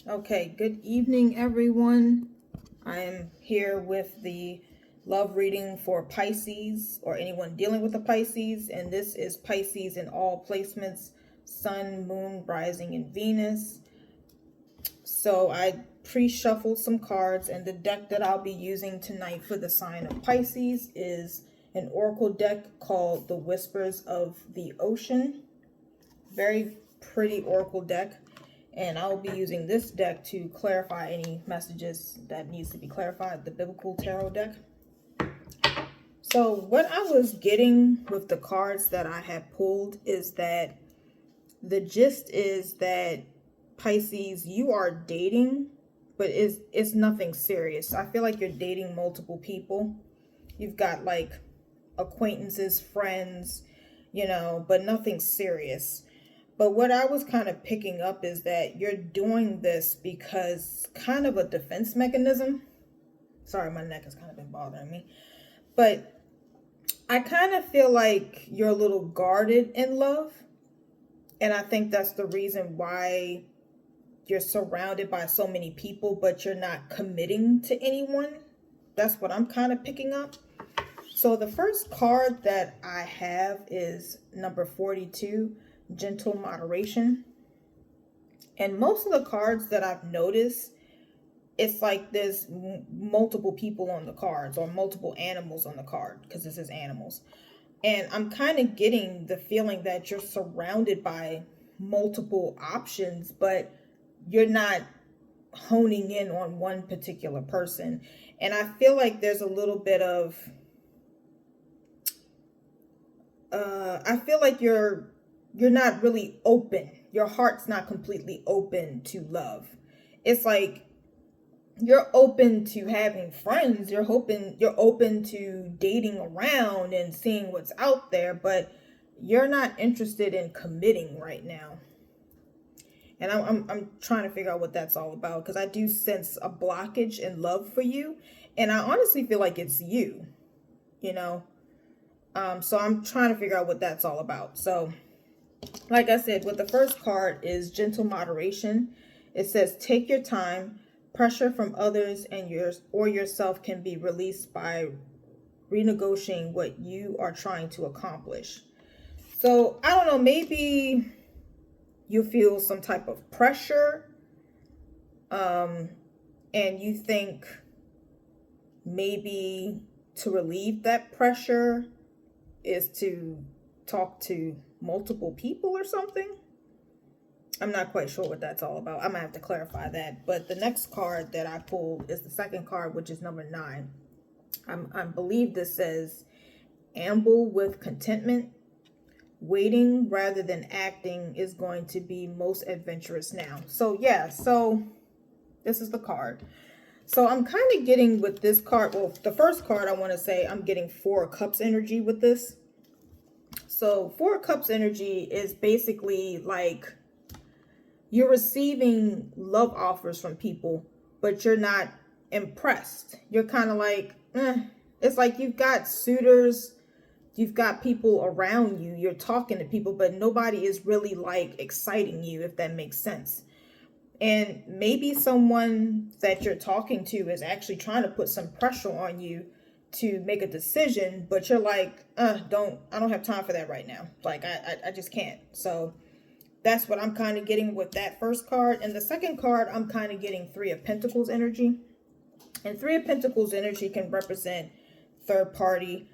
Okay, good evening, everyone. I am here with the love reading for Pisces or anyone dealing with a Pisces, and this is Pisces in all placements, Sun, Moon, Rising, and Venus. So I pre-shuffled some cards, and the deck that I'll be using tonight for the sign of Pisces is an oracle deck called the Whispers of the Ocean. Very pretty oracle deck. And I'll be using this deck to clarify any messages that needs to be clarified, the biblical tarot deck. So what I was getting with the cards that I had pulled is that the gist is that Pisces, you are dating, but it's nothing serious. I feel like you're dating multiple people. You've got like acquaintances, friends, but nothing serious. But what I was kind of picking up is that you're doing this because kind of a defense mechanism. Sorry, my neck has kind of been bothering me. But I kind of feel like you're a little guarded in love. And I think that's the reason why you're surrounded by so many people, but you're not committing to anyone. That's what I'm kind of picking up. So the first card that I have is number 42. Gentle moderation. And most of the cards that I've noticed, it's like there's multiple people on the cards or multiple animals on the card, because this is animals. And I'm kind of getting the feeling that you're surrounded by multiple options, but you're not honing in on one particular person. And I feel like there's a little bit of I feel like you're not really open. Your heart's not completely open to love. It's like you're open to having friends. You're open to dating around and seeing what's out there, but you're not interested in committing right now. And I'm trying to figure out what that's all about, because I do sense a blockage in love for you, and I honestly feel like it's you. So I'm trying to figure out what that's all about. So like I said, with the first card is gentle moderation. It says, take your time. Pressure from others and yourself can be released by renegotiating what you are trying to accomplish. So I don't know, maybe you feel some type of pressure, and you think maybe to relieve that pressure is to talk to multiple people or something. I'm not quite sure what that's all about. I'm gonna have to clarify that. But the next card that I pulled is the second card, which is number 9. I believe this says, amble with contentment. Waiting rather than acting is going to be most adventurous now. So yeah, so this is the card. So I'm kind of getting with this card, well, the first card I want to say I'm getting 4 of Cups energy with this. So 4 of Cups energy is basically like you're receiving love offers from people, but you're not impressed. You're kind of like, It's like you've got suitors, you've got people around you, you're talking to people, but nobody is really like exciting you, if that makes sense. And maybe someone that you're talking to is actually trying to put some pressure on you to make a decision, but you're like, I don't have time for that right now. Like, I just can't. So that's what I'm kind of getting with that first card. And the second card, I'm kind of getting 3 of Pentacles energy. And 3 of Pentacles energy can represent third party.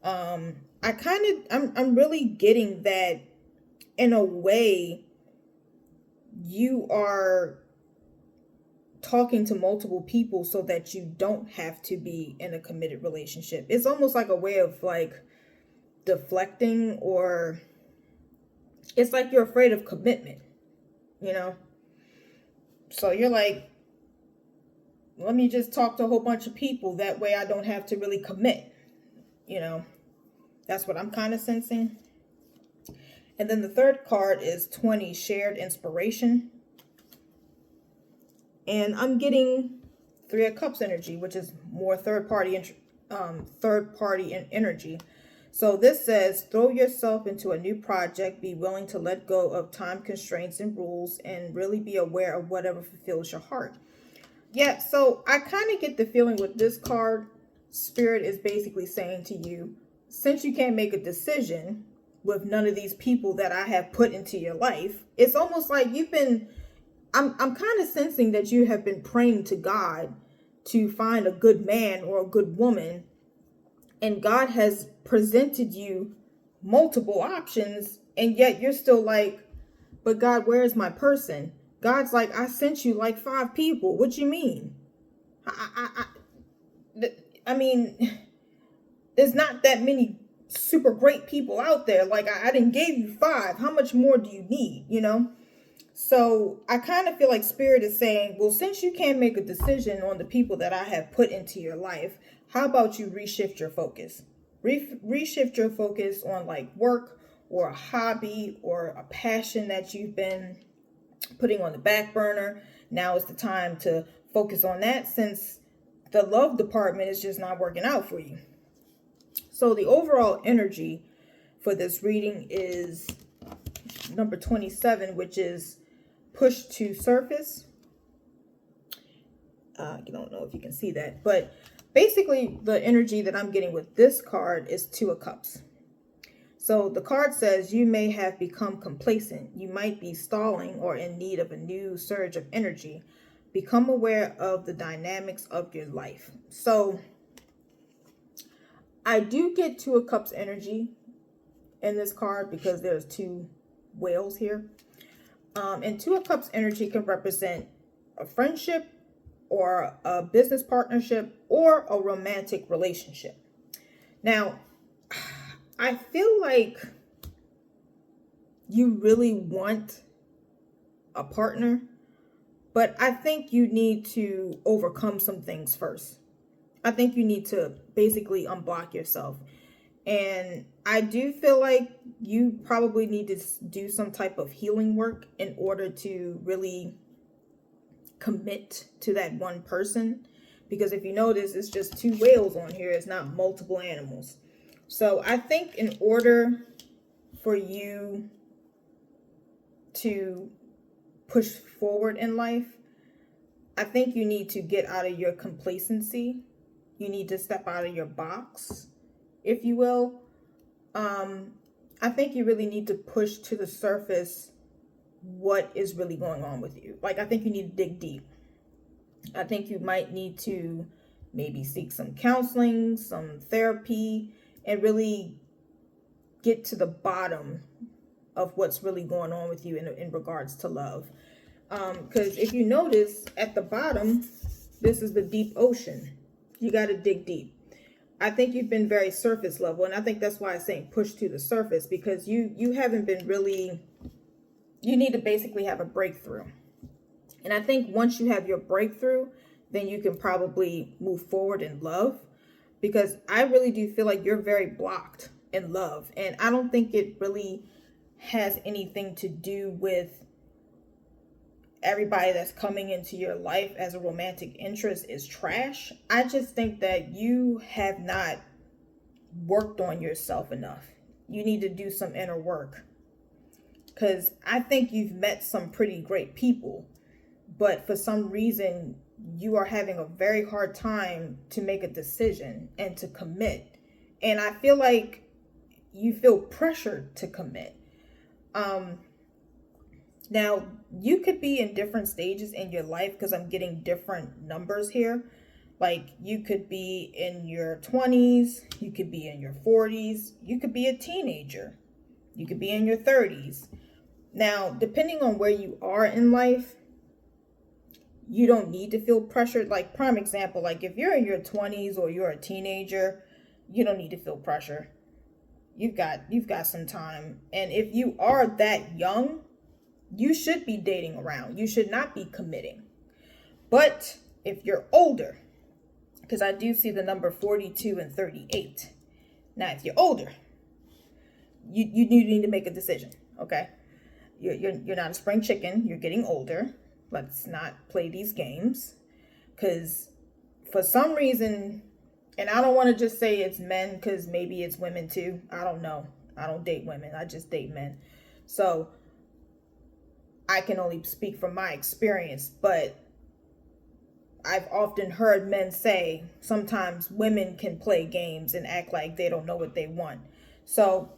I'm really getting that in a way you are talking to multiple people so that you don't have to be in a committed relationship. It's almost like a way of like deflecting, or it's like you're afraid of commitment, So you're like, let me just talk to a whole bunch of people. That way I don't have to really commit, That's what I'm kind of sensing. And then the third card is 20, shared inspiration. And I'm getting 3 of Cups energy, which is more third party energy. So this says, throw yourself into a new project, be willing to let go of time constraints and rules, and really be aware of whatever fulfills your heart. Yeah, so I kind of get the feeling with this card, Spirit is basically saying to you, since you can't make a decision with none of these people that I have put into your life, it's almost like I'm kind of sensing that you have been praying to God to find a good man or a good woman, and God has presented you multiple options, and yet you're still like, but God, where's my person? God's like, I sent you like 5 people. What you mean? I mean, there's not that many super great people out there. Like, I didn't give you 5. How much more do you need? So I kind of feel like Spirit is saying, well, since you can't make a decision on the people that I have put into your life, how about you reshift your focus? Reshift your focus on like work or a hobby or a passion that you've been putting on the back burner. Now is the time to focus on that, since the love department is just not working out for you. So the overall energy for this reading is number 27, which is push to surface. I don't know if you can see that, but basically the energy that I'm getting with this card is 2 of Cups. So the card says you may have become complacent. You might be stalling or in need of a new surge of energy. Become aware of the dynamics of your life. So I do get 2 of Cups energy in this card because there's 2 whales here. And 2 of Cups energy can represent a friendship or a business partnership or a romantic relationship. Now, I feel like you really want a partner, but I think you need to overcome some things first. I think you need to basically unblock yourself. And I do feel like you probably need to do some type of healing work in order to really commit to that one person. Because if you notice, it's just 2 whales on here. It's not multiple animals. So I think in order for you to push forward in life, I think you need to get out of your complacency. You need to step out of your box, if you will. I think you really need to push to the surface what is really going on with you. Like, I think you need to dig deep. I think you might need to maybe seek some counseling, some therapy, and really get to the bottom of what's really going on with you in regards to love. Because if you notice at the bottom, this is the deep ocean. You got to dig deep. I think you've been very surface level, and I think that's why I'm saying push to the surface, because you haven't been really, you need to basically have a breakthrough. And I think once you have your breakthrough, then you can probably move forward in love, because I really do feel like you're very blocked in love. And I don't think it really has anything to do with everybody that's coming into your life as a romantic interest is trash. I just think that you have not worked on yourself enough. You need to do some inner work, because I think you've met some pretty great people, but for some reason you are having a very hard time to make a decision and to commit. And I feel like you feel pressured to commit. Now, you could be in different stages in your life, because I'm getting different numbers here. Like, you could be in your 20s, you could be in your 40s, you could be a teenager, you could be in your 30s. Now, depending on where you are in life, you don't need to feel pressured. Like, prime example, like if you're in your 20s or you're a teenager, you don't need to feel pressure. You've got some time. And if you are that young, you should be dating around. You should not be committing. But if you're older, because I do see the number 42 and 38. Now, if you're older, you need to make a decision, okay? You're not a spring chicken. You're getting older. Let's not play these games. Because for some reason, And I don't want to just say it's men, because maybe it's women too. I don't know. I don't date women. I just date men. So I can only speak from my experience, but I've often heard men say sometimes women can play games and act like they don't know what they want. So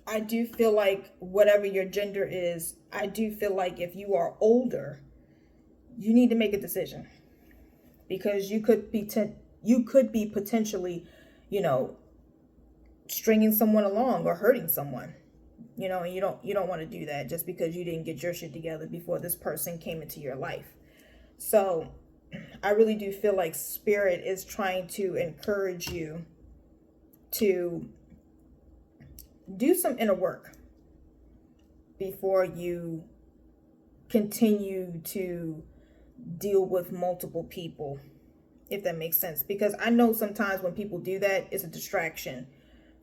I do feel like whatever your gender is, I do feel like if you are older, you need to make a decision, because you could be potentially, you know, stringing someone along or hurting someone. And you don't want to do that just because you didn't get your shit together before this person came into your life. So I really do feel like spirit is trying to encourage you to do some inner work before you continue to deal with multiple people, if that makes sense. Because I know sometimes when people do that, it's a distraction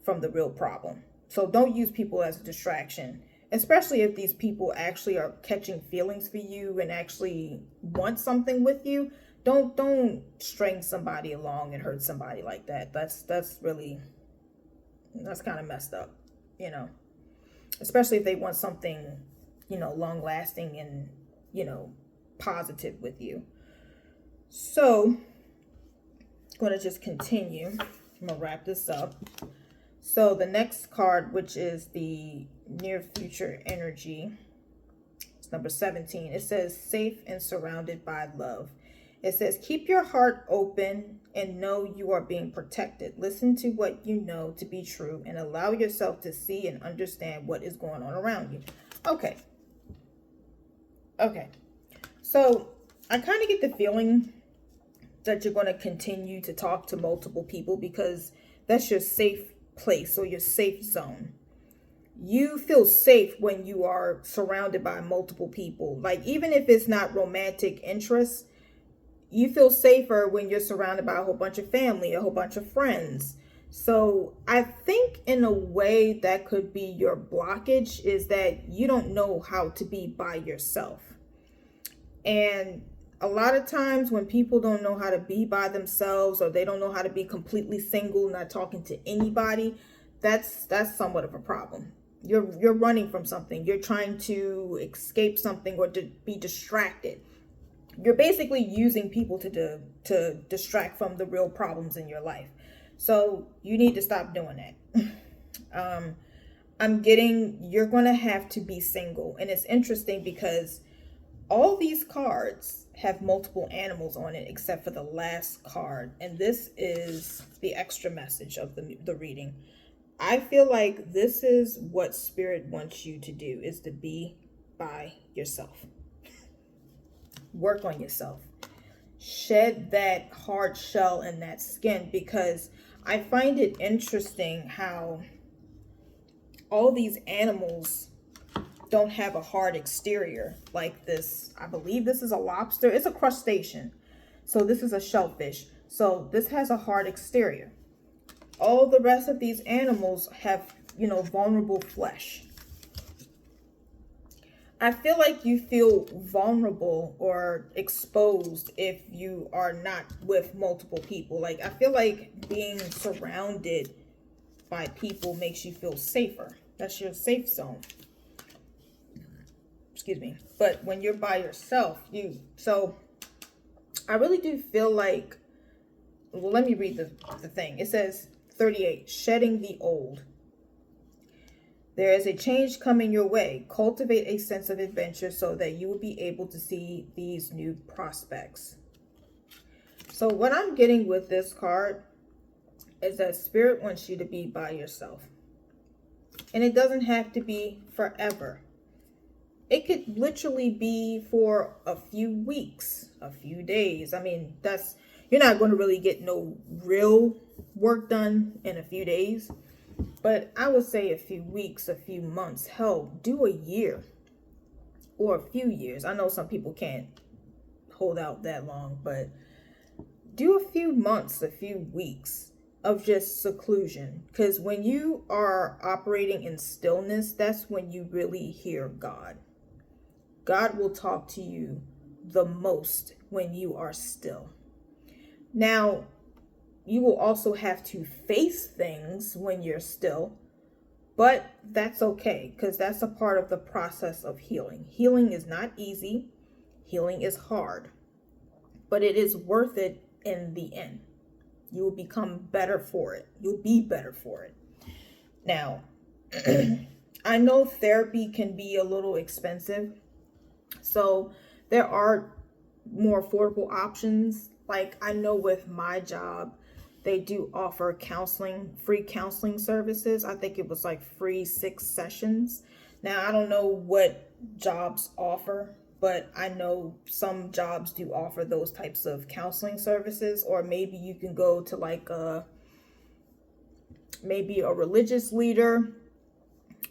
from the real problem. So don't use people as a distraction, especially if these people actually are catching feelings for you and actually want something with you. Don't string somebody along and hurt somebody like that. That's kind of messed up, you know. Especially if they want something, long lasting and, positive with you. So I'm going to just continue. I'm going to wrap this up. So the next card, which is the near future energy, it's number 17. It says safe and surrounded by love. It says keep your heart open and know you are being protected. Listen to what you know to be true and allow yourself to see and understand what is going on around you. Okay. So I kind of get the feeling that you're going to continue to talk to multiple people, because that's your safe place or your safe zone. You feel safe when you are surrounded by multiple people. Like, even if it's not romantic interests, you feel safer when you're surrounded by a whole bunch of family, a whole bunch of friends. So I think in a way that could be your blockage, is that you don't know how to be by yourself. And a lot of times when people don't know how to be by themselves, or they don't know how to be completely single, not talking to anybody, that's somewhat of a problem. You're running from something. You're trying to escape something or to be distracted. You're basically using people to distract from the real problems in your life. So you need to stop doing that. I'm getting, you're going to have to be single. And it's interesting because all these cards have multiple animals on it except for the last card. And this is the extra message of the reading. I feel like this is what spirit wants you to do, is to be by yourself. Work on yourself. Shed that hard shell and that skin, because I find it interesting how all these animals don't have a hard exterior like this. I believe this is a lobster. It's a crustacean. So this is a shellfish. So this has a hard exterior. All the rest of these animals have, vulnerable flesh. I feel like you feel vulnerable or exposed if you are not with multiple people. Like, I feel like being surrounded by people makes you feel safer. That's your safe zone. Excuse me. But when you're by yourself, so I really do feel like, well, let me read the thing. It says 38, shedding the old. There is a change coming your way. Cultivate a sense of adventure so that you will be able to see these new prospects. So what I'm getting with this card is that spirit wants you to be by yourself. And it doesn't have to be forever. It could literally be for a few weeks, a few days. I mean, you're not going to really get no real work done in a few days. But I would say a few weeks, a few months. Hell, do a year or a few years. I know some people can't hold out that long, but do a few months, a few weeks of just seclusion. Because when you are operating in stillness, that's when you really hear God. God will talk to you the most when you are still. Now, you will also have to face things when you're still, but that's okay, because that's a part of the process of healing. Healing is not easy. Healing is hard, but it is worth it in the end. You will become better for it. You'll be better for it. Now, I know therapy can be a little expensive, so there are more affordable options. Like, I know with my job, they do offer counseling, free counseling services. I think it was like free 6 sessions. Now, I don't know what jobs offer, but I know some jobs do offer those types of counseling services. Or maybe you can go to like maybe a religious leader,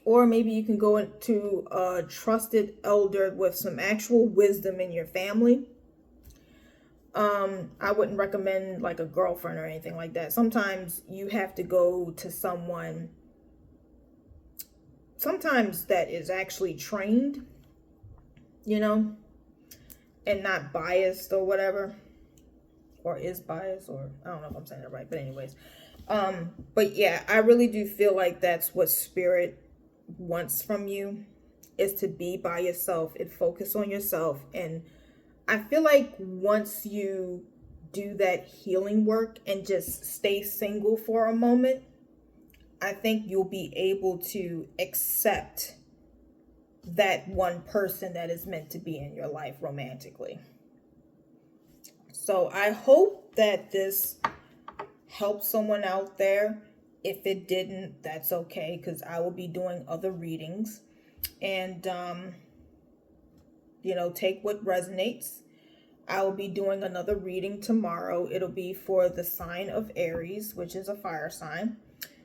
or maybe you can go into a trusted elder with some actual wisdom in your family. I wouldn't recommend like a girlfriend or anything like that. Sometimes you have to go to someone, sometimes that is actually trained, and not biased or whatever, or is biased, or I don't know if I'm saying it right, but anyways. But yeah, I really do feel like that's what spirit wants from you, is to be by yourself and focus on yourself. And I feel like once you do that healing work and just stay single for a moment, I think you'll be able to accept that one person that is meant to be in your life romantically. So I hope that this helps someone out there. If it didn't, that's okay, because I will be doing other readings. And, take what resonates. I will be doing another reading tomorrow. It'll be for the sign of Aries, which is a fire sign.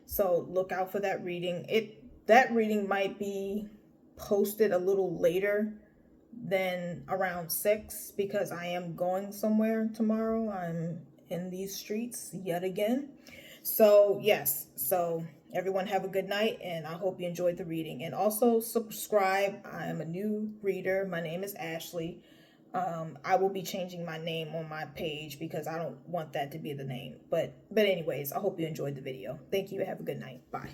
So look out for that reading. That reading might be posted a little later than around 6, because I am going somewhere tomorrow. I'm in these streets yet again. So yes, so everyone have a good night, and I hope you enjoyed the reading. And also subscribe. I am a new reader. My name is Ashley. I will be changing my name on my page because I don't want that to be the name. But anyways, I hope you enjoyed the video. Thank you. Have a good night. Bye.